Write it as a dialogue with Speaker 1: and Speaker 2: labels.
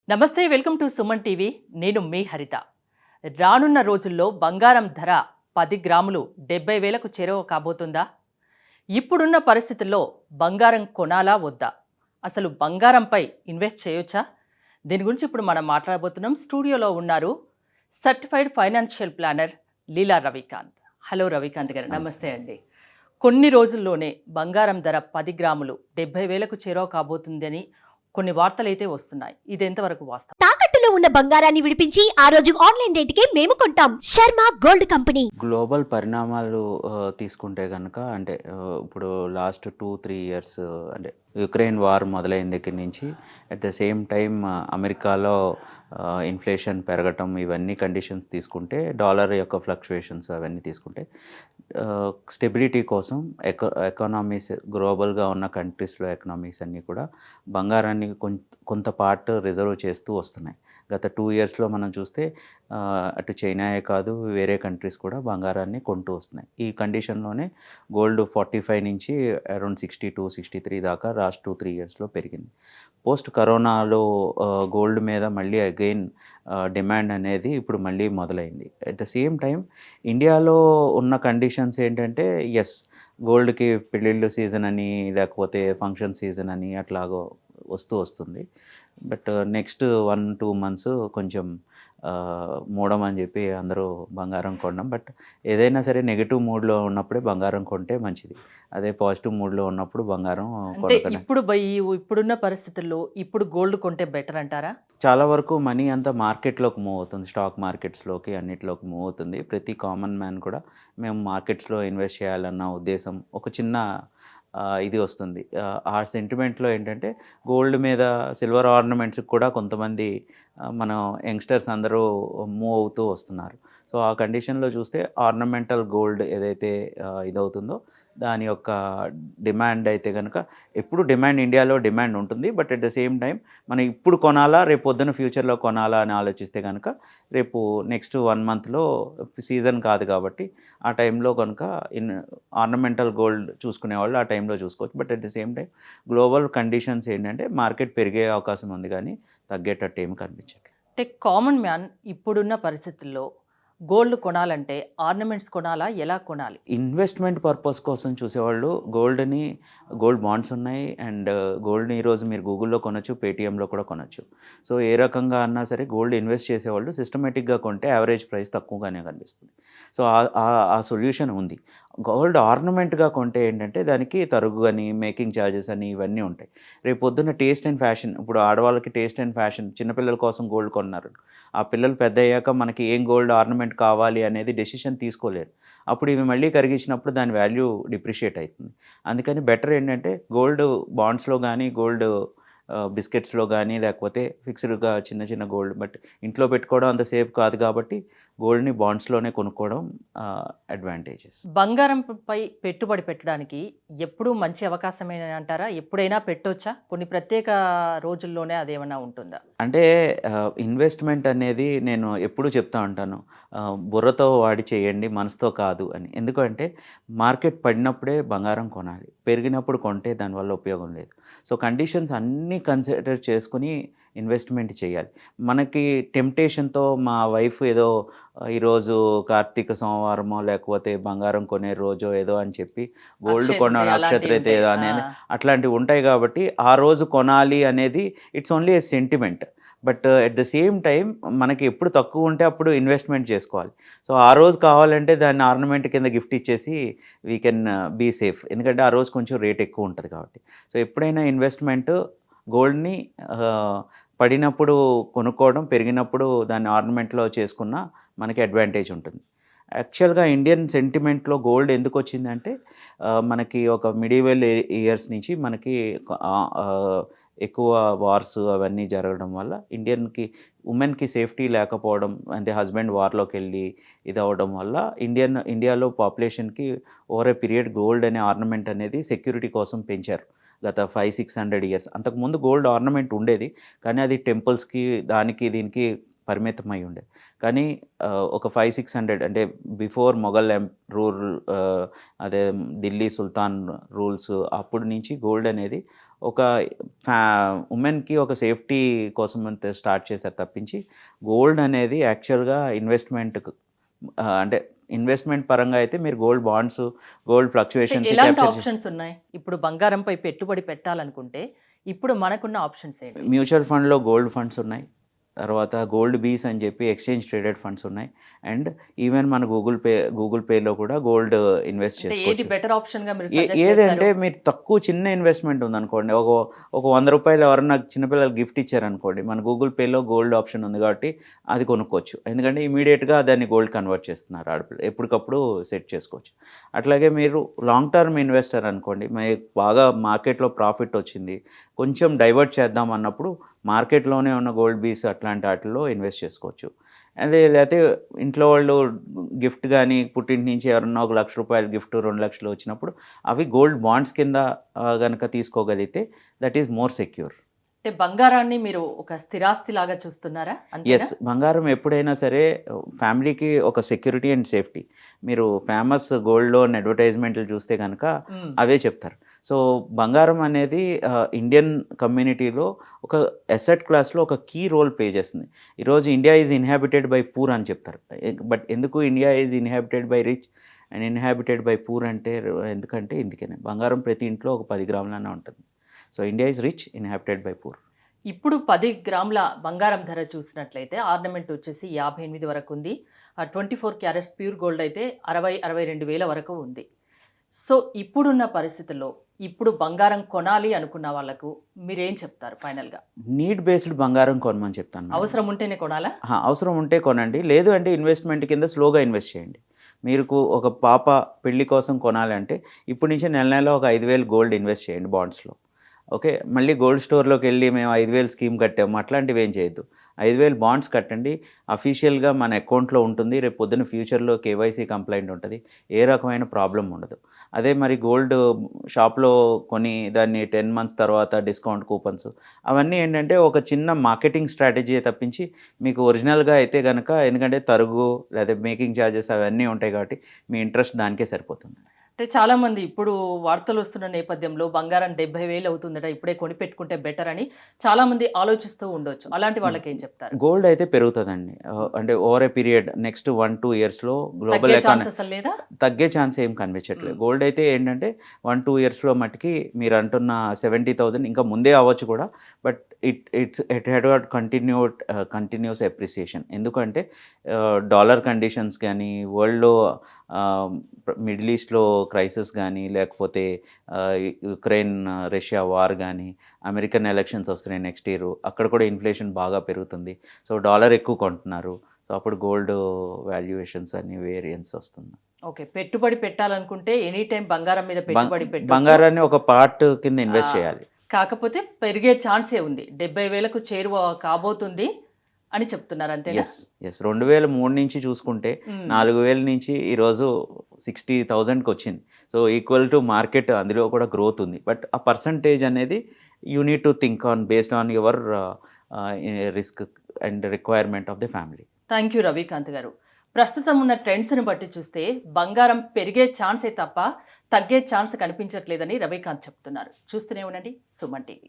Speaker 1: నమస్తే, welcome to Suman TV. నేను మీ హరిత. రానున్న రోజుల్లో బంగారం ధర 10 గ్రాములు 70,000కు చేరువ కాబోతుందా? ఇప్పుడున్న పరిస్థితుల్లో బంగారం కొనాలా వద్దా? అసలు బంగారంపై ఇన్వెస్ట్ చేయొచ్చా? దీని గురించి ఇప్పుడు మనం మాట్లాడబోతున్నాం. స్టూడియోలో ఉన్నారు సర్టిఫైడ్ ఫైనాన్షియల్ ప్లానర్ లీలా రవికాంత్. హలో రవికాంత్ గారు, నమస్తే అండి. కొన్ని రోజుల్లోనే బంగారం ధర 10 గ్రాములు 70,000కు చేరువ కాబోతుందని కొన్ని వార్తలైతే వస్తున్నాయి. ఇది ఎంతవరకు వాస్తవం?
Speaker 2: తాకట్టులో ఉన్న బంగారాన్ని విడిపించి ఆ రోజు ఆన్లైన్ రేటుకే మేము కొంటాం. Sharma gold company.
Speaker 3: గ్లోబల్ పరిణామాలు తీసుకుంటే కనుక అంటే ఇప్పుడు లాస్ట్ 2-3 ఇయర్స్ అంటే యుక్రెయిన్ వార్ మొదలైన దగ్గర నుంచి అట్ ద సేమ్ టైం అమెరికాలో ఇన్ఫ్లేషన్ పెరగటం, ఇవన్నీ కండిషన్స్ తీసుకుంటే, డాలర్ యొక్క ఫ్లక్చుయేషన్స్ అవన్నీ తీసుకుంటే స్టెబిలిటీ కోసం ఎకానమీస్ గ్లోబల్గా ఉన్న కంట్రీస్లో ఎకనామీస్ అన్నీ కూడా బంగారాన్ని కొంత పార్ట్ రిజర్వ్ చేస్తూ వస్తున్నాయి. గత 2 ఇయర్స్లో మనం చూస్తే అటు చైనాయే కాదు, వేరే కంట్రీస్ కూడా బంగారాన్ని కొంటూ వస్తున్నాయి. ఈ కండిషన్లోనే గోల్డ్ 45 నుంచి అరౌండ్ 62-63 దాకా లాస్ట్ 2-3 ఇయర్స్లో పెరిగింది. పోస్ట్ కరోనాలో గోల్డ్ మీద మళ్ళీ అగైన్ డిమాండ్ అనేది ఇప్పుడు మళ్ళీ మొదలైంది. అట్ ద సేమ్ టైం ఇండియాలో ఉన్న కండిషన్స్ ఏంటంటే, గోల్డ్కి పెళ్ళిళ్ళు సీజన్ అని, లేకపోతే ఫంక్షన్ సీజన్ అని అట్లాగో వస్తుంది. బట్ నెక్స్ట్ 1-2 మంత్స్ కొంచెం మూడమని చెప్పి అందరూ బంగారం కొనడం. బట్ ఏదైనా సరే నెగిటివ్ మూడ్లో ఉన్నప్పుడే బంగారం కొంటే మంచిది. అదే పాజిటివ్ మూడ్లో ఉన్నప్పుడు బంగారం
Speaker 1: అంటే ఇప్పుడున్న పరిస్థితుల్లో ఇప్పుడు గోల్డ్ కొంటే బెటర్ అంటారా?
Speaker 3: చాలా వరకు మనీ అంతా మార్కెట్లోకి మూవ్ అవుతుంది, స్టాక్ మార్కెట్స్లోకి అన్నిట్లోకి మూవ్ అవుతుంది. ప్రతి కామన్ మ్యాన్ కూడా మేము మార్కెట్స్లో ఇన్వెస్ట్ చేయాలన్న ఉద్దేశం, ఒక చిన్న ఇది వస్తుంది. ఆ సెంటిమెంట్లో ఏంటంటే గోల్డ్ మీద సిల్వర్ ఆర్నమెంట్స్కి కూడా కొంతమంది మనం యంగ్స్టర్స్ అందరూ మూవ్ అవుతూ వస్తున్నారు. సో ఆ కండిషన్లో చూస్తే ఆర్నమెంటల్ గోల్డ్ ఏదైతే ఇదవుతుందో దాని యొక్క డిమాండ్ అయితే కనుక, ఎప్పుడు డిమాండ్ ఇండియాలో డిమాండ్ ఉంటుంది. But at the same time మనం ఇప్పుడు కొనాలా, రేపు పొద్దున ఫ్యూచర్లో కొనాలా అని ఆలోచిస్తే కనుక, రేపు నెక్స్ట్ 1 మంత్లో సీజన్ కాదు కాబట్టి ఆ టైంలో కనుక ఆర్నమెంటల్ గోల్డ్ చూసుకునే వాళ్ళు ఆ టైంలో చూసుకోవచ్చు. But at the same time global conditions ఏంటంటే మార్కెట్ పెరిగే అవకాశం ఉంది, కానీ తగ్గేటట్టు ఏమి కనిపించట్లేదు.
Speaker 1: అంటే కామన్ మ్యాన్ ఇప్పుడున్న పరిస్థితుల్లో గోల్డ్ కొనాలంటే ఆర్నమెంట్స్ కొనాలా, ఎలా కొనాలి?
Speaker 3: ఇన్వెస్ట్మెంట్ పర్పస్ కోసం చూసేవాళ్ళు గోల్డ్ బాండ్స్ ఉన్నాయి. అండ్ గోల్డ్ని ఈరోజు మీరు గూగుల్లో కొనొచ్చు, పేటీఎంలో కూడా కొనొచ్చు. సో ఏ రకంగా అన్నా సరే గోల్డ్ ఇన్వెస్ట్ చేసేవాళ్ళు సిస్టమేటిక్గా కొంటే యావరేజ్ ప్రైస్ తక్కువగానే కనిపిస్తుంది. సో ఆ సొల్యూషన్ ఉంది. గోల్డ్ ఆర్నమెంట్గా కొంటే ఏంటంటే దానికి తరుగు అని, మేకింగ్ ఛార్జెస్ అని ఇవన్నీ ఉంటాయి. రేపు పొద్దున్న టేస్ట్ అండ్ ఫ్యాషన్, ఇప్పుడు ఆడవాళ్ళకి టేస్ట్ అండ్ ఫ్యాషన్, చిన్నపిల్లల కోసం గోల్డ్ కొన్నారు. ఆ పిల్లలు పెద్ద అయ్యాక మనకి ఏం గోల్డ్ ఆర్నమెంట్ కావాలి అనేది డెసిషన్ తీసుకోలేరు. అప్పుడు ఇవి మళ్ళీ కరిగించినప్పుడు దాని వాల్యూ డిప్రిషియేట్ అవుతుంది. అందుకని బెటర్ ఏంటంటే గోల్డ్ బాండ్స్లో కానీ, గోల్డ్ బిస్కెట్స్లో కానీ, లేకపోతే ఫిక్స్డ్గా చిన్న చిన్న గోల్డ్, బట్ ఇంట్లో పెట్టుకోవడం అంత సేఫ్ కాదు కాబట్టి గోల్డ్ని బాండ్స్లోనే కొనుక్కోవడం అడ్వాంటేజెస్.
Speaker 1: బంగారంపై పెట్టుబడి పెట్టడానికి ఎప్పుడూ మంచి అవకాశమే అంటారా? ఎప్పుడైనా పెట్టొచ్చా? కొన్ని ప్రత్యేక రోజుల్లోనే అదేమన్నా ఉంటుందా?
Speaker 3: అంటే ఇన్వెస్ట్మెంట్ అనేది నేను ఎప్పుడూ చెప్తా ఉంటాను, బుర్రతో వాడి చేయండి, మనసుతో కాదు అని. ఎందుకంటే మార్కెట్ పడినప్పుడే బంగారం కొనాలి, పెరిగినప్పుడు కొంటే దానివల్ల ఉపయోగం లేదు. సో కండిషన్స్ అన్నీ కన్సిడర్ చేసుకుని ఇన్వెస్ట్మెంట్ చేయాలి. మనకి టెంప్టేషన్తో మా వైఫ్ ఏదో ఈరోజు కార్తీక సోమవారమో లేకపోతే బంగారం కొనే రోజో ఏదో అని చెప్పి గోల్డ్ కొన నక్షత్రత ఏదో అనేది అట్లాంటివి ఉంటాయి కాబట్టి ఆ రోజు కొనాలి అనేది it's only A sentiment. But at the same time మనకి ఎప్పుడు తక్కువ ఉంటే అప్పుడు ఇన్వెస్ట్మెంట్ చేసుకోవాలి. సో ఆ రోజు కావాలంటే దాన్ని ఆర్నమెంట్ కింద గిఫ్ట్ ఇచ్చేసి వీ కెన్ బీ సేఫ్, ఎందుకంటే ఆ రోజు కొంచెం రేట్ ఎక్కువ ఉంటుంది కాబట్టి. సో ఎప్పుడైనా ఇన్వెస్ట్మెంట్ గోల్డ్ని పడినప్పుడు కొనుక్కోవడం, పెరిగినప్పుడు దాన్ని ఆర్నమెంట్లో చేసుకున్న మనకి అడ్వాంటేజ్ ఉంటుంది. యాక్చువల్గా ఇండియన్ సెంటిమెంట్లో గోల్డ్ ఎందుకు వచ్చిందంటే మనకి ఒక మిడివల్ ఇయర్స్ నుంచి మనకి ఎక్కువ వార్స్ అవన్నీ జరగడం వల్ల ఉమెన్కి సేఫ్టీ లేకపోవడం, అంటే హస్బెండ్ వార్లోకి వెళ్ళి ఇది అవ్వడం వల్ల ఇండియాలో పాపులేషన్కి ఓవర్ ఏ పీరియడ్ గోల్డ్ అనే ఆర్నమెంట్ అనేది సెక్యూరిటీ కోసం పెంచారు గత 500-600 ఇయర్స్. అంతకుముందు గోల్డ్ ఆర్నమెంట్ ఉండేది, కానీ అది టెంపుల్స్కి దీనికి పరిమితమై ఉండేది. కానీ ఒక 500-600 అంటే బిఫోర్ మొఘల్ రూల్, అదే ఢిల్లీ సుల్తాన్ రూల్స్ అప్పటి నుంచి గోల్డ్ అనేది ఒక ఉమెన్కి ఒక సేఫ్టీ కోసం అంతే స్టార్ట్ చేశారు తప్పించి గోల్డ్ అనేది యాక్చువల్గా ఇన్వెస్ట్మెంట్కు అంటే ఇన్వెస్ట్మెంట్ పరంగా అయితే మీరు గోల్డ్ బాండ్స్ గోల్డ్ ఫ్లక్చుయేషన్స్
Speaker 1: ఎలాంటి ఆప్షన్స్ ఉన్నాయి ఇప్పుడు బంగారంపై పెట్టుబడి పెట్టాలనుకుంటే ఇప్పుడు మనకున్న ఆప్షన్స్ ఏంటి?
Speaker 3: మ్యూచువల్ ఫండ్లో గోల్డ్ ఫండ్స్ ఉన్నాయి, తర్వాత గోల్డ్ బీస్ అని చెప్పి ఎక్స్చేంజ్ ట్రేడెడ్ ఫండ్స్ ఉన్నాయి, అండ్ ఈవెన్ మన గూగుల్ పేలో కూడా గోల్డ్ ఇన్వెస్ట్
Speaker 1: అంటే ఏది
Speaker 3: చేసుకోవచ్చు.
Speaker 1: బెటర్ ఆప్షన్ గా మీరు suggest
Speaker 3: ఏదంటే
Speaker 1: చేస్తారు?
Speaker 3: మీరు తక్కువ చిన్న ఇన్వెస్ట్మెంట్ ఉందనుకోండి, ఒక 100 రూపాయలు ఎవరన్నా చిన్నపిల్లలు గిఫ్ట్ ఇచ్చారనుకోండి, మన గూగుల్ పేలో గోల్డ్ ఆప్షన్ ఉంది కాబట్టి అది కొనుక్కోవచ్చు. ఎందుకంటే ఇమీడియట్గా దాన్ని గోల్డ్ కన్వర్ట్ చేస్తున్నారు ఆడపిల్ల, ఎప్పటికప్పుడు సెట్ చేసుకోవచ్చు. అట్లాగే మీరు లాంగ్ టర్మ్ ఇన్వెస్టర్ అనుకోండి, బాగా మార్కెట్లో ప్రాఫిట్ వచ్చింది, కొంచెం డైవర్ట్ చేద్దాం అన్నప్పుడు మార్కెట్లోనే ఉన్న గోల్డ్ బీస్ అట్లాంటి వాటిల్లో ఇన్వెస్ట్ చేసుకోవచ్చు. అదే లేకపోతే ఇంట్లో వాళ్ళు గిఫ్ట్ కానీ పుట్టింటి నుంచి ఎవరన్నా ₹1,00,000 గిఫ్ట్ 2 లక్షలు వచ్చినప్పుడు అవి గోల్డ్ బాండ్స్ కింద కనుక తీసుకోగలిగితే దట్ ఈస్ మోర్ సెక్యూర్.
Speaker 1: అంటే బంగారాన్ని మీరు ఒక స్థిరాస్తి లాగా చూస్తున్నారా?
Speaker 3: ఎస్, బంగారం ఎప్పుడైనా సరే ఫ్యామిలీకి ఒక సెక్యూరిటీ అండ్ సేఫ్టీ. మీరు ఫేమస్ గోల్డ్ లోన్ అడ్వర్టైజ్మెంట్లు చూస్తే కనుక అవే చెప్తారు. సో బంగారం అనేది ఇండియన్ కమ్యూనిటీలో ఒక అసెట్ క్లాస్లో ఒక కీ రోల్ ప్లే చేస్తుంది. ఈరోజు India is inhabited by poor అని చెప్తారు, బట్ ఎందుకు India is inhabited by rich and inhabited by poor అంటే ఎందుకంటే ఇందుకనే బంగారం ప్రతి ఇంట్లో ఒక 10 గ్రాములనే ఉంటుంది. So India is rich inhabited by poor.
Speaker 1: ఇప్పుడు 10 గ్రాముల బంగారం ధర చూసినట్లయితే ఆర్నమెంట్ వచ్చేసి 58 వరకు ఉంది. 24 క్యారెట్స్ ప్యూర్ గోల్డ్ అయితే 62 వేల వరకు ఉంది. సో ఇప్పుడున్న పరిస్థితుల్లో ఇప్పుడు బంగారం కొనాలి అనుకున్న వాళ్ళకు మీరేం చెప్తారు ఫైనల్గా?
Speaker 3: నీడ్ బేస్డ్ బంగారం కొనమని చెప్తాను.
Speaker 1: అవసరం ఉంటేనే కొనాలా?
Speaker 3: అవసరం ఉంటే కొనండి, లేదు అంటే ఇన్వెస్ట్మెంట్ కింద స్లోగా ఇన్వెస్ట్ చేయండి. మీకు ఒక పాప పెళ్లి కోసం కొనాలంటే ఇప్పటి నుంచి నెల నెల ఒక 5,000 గోల్డ్ ఇన్వెస్ట్ చేయండి బాండ్స్లో. ఓకే, మళ్ళీ గోల్డ్ స్టోర్లోకి వెళ్ళి మేము 5,000 స్కీమ్ కట్టాము అట్లాంటివి ఏం చేయొద్దు. 5,000 బాండ్స్ కట్టండి, అఫీషియల్గా మన అకౌంట్లో ఉంటుంది, రేపు పొద్దున్న ఫ్యూచర్లో కేవైసీ కంప్లైంట్ ఉంటుంది, ఏ రకమైన ప్రాబ్లం ఉండదు. అదే మరి గోల్డ్ షాప్లో కొని దాన్ని 10 మంత్స్ తర్వాత డిస్కౌంట్ కూపన్స్ అవన్నీ ఏంటంటే ఒక చిన్న మార్కెటింగ్ స్ట్రాటజీ తప్పించి మీకు ఒరిజినల్గా అయితే కనుక, ఎందుకంటే తరుగు లేదా మేకింగ్ ఛార్జెస్ అవన్నీ ఉంటాయి కాబట్టి మీ ఇంట్రెస్ట్ దానికే సరిపోతుంది.
Speaker 1: అంటే చాలామంది ఇప్పుడు వార్తలు వస్తున్న నేపథ్యంలో బంగారం 70,000 అవుతుందట, ఇప్పుడే కొనిపెట్టుకుంటే బెటర్ అని చాలామంది ఆలోచిస్తూ ఉండొచ్చు. అలాంటి వాళ్ళకి ఏం చెప్తారు?
Speaker 3: గోల్డ్ అయితే పెరుగుతుందండి, అంటే ఓవర్ ఏ పీరియడ్ నెక్స్ట్ 1-2 ఇయర్స్లో గ్లోబల్
Speaker 1: ఛాన్సెస్ లేదా?
Speaker 3: తగ్గే ఛాన్స్ ఏం కనిపించట్లేదు. గోల్డ్ అయితే ఏంటంటే 1-2 ఇయర్స్లో మట్టుకి మీరు అంటున్న 70,000 ఇంకా ముందే అవ్వచ్చు కూడా, but it had got continuous appreciation. ఎందుకంటే డాలర్ కండిషన్స్ కానీ, వరల్డ్లో మిడిల్ ఈస్ట్లో క్రైసిస్ కానీ, లేకపోతే యుక్రెయిన్ రష్యా వార్ కానీ, అమెరికన్ ఎలక్షన్స్ వస్తున్నాయి నెక్స్ట్ ఇయర్, అక్కడ కూడా ఇన్ఫ్లేషన్ బాగా పెరుగుతుంది. సో డాలర్ ఎక్కువ కొంటున్నారు, సో అప్పుడు గోల్డ్ వాల్యుయేషన్స్ అన్ని వేరియన్స్ వస్తుంది.
Speaker 1: ఓకే, పెట్టుబడి పెట్టాలనుకుంటే ఎనీ టైం బంగారం మీద పెట్టుబడి పెట్టాలి,
Speaker 3: బంగారాన్ని ఒక పార్ట్ కింద ఇన్వెస్ట్ చేయాలి.
Speaker 1: కాకపోతే పెరిగే ఛాన్సే ఉంది, 70,000కు చేరువ కాబోతుంది అని చెప్తున్నారు అంతే?
Speaker 3: ఎస్ 2003 నుంచి చూసుకుంటే 4,000 నుంచి ఈరోజు 60,000కి వచ్చింది. సో ఈక్వల్ టు మార్కెట్, అందులో కూడా గ్రోత్ ఉంది. బట్ ఆ పర్సంటేజ్ అనేది you need to think on based on your risk and requirement of the family.
Speaker 1: Thank you Ravikanth garu. ప్రస్తుతం ఉన్న ట్రెండ్స్ని బట్టి చూస్తే బంగారం పెరిగే ఛాన్సే తప్ప తగ్గే ఛాన్స్ కనిపించట్లేదని రవికాంత్ చెప్తున్నారు. చూస్తూనే ఉండండి సుమన్ టీవీ.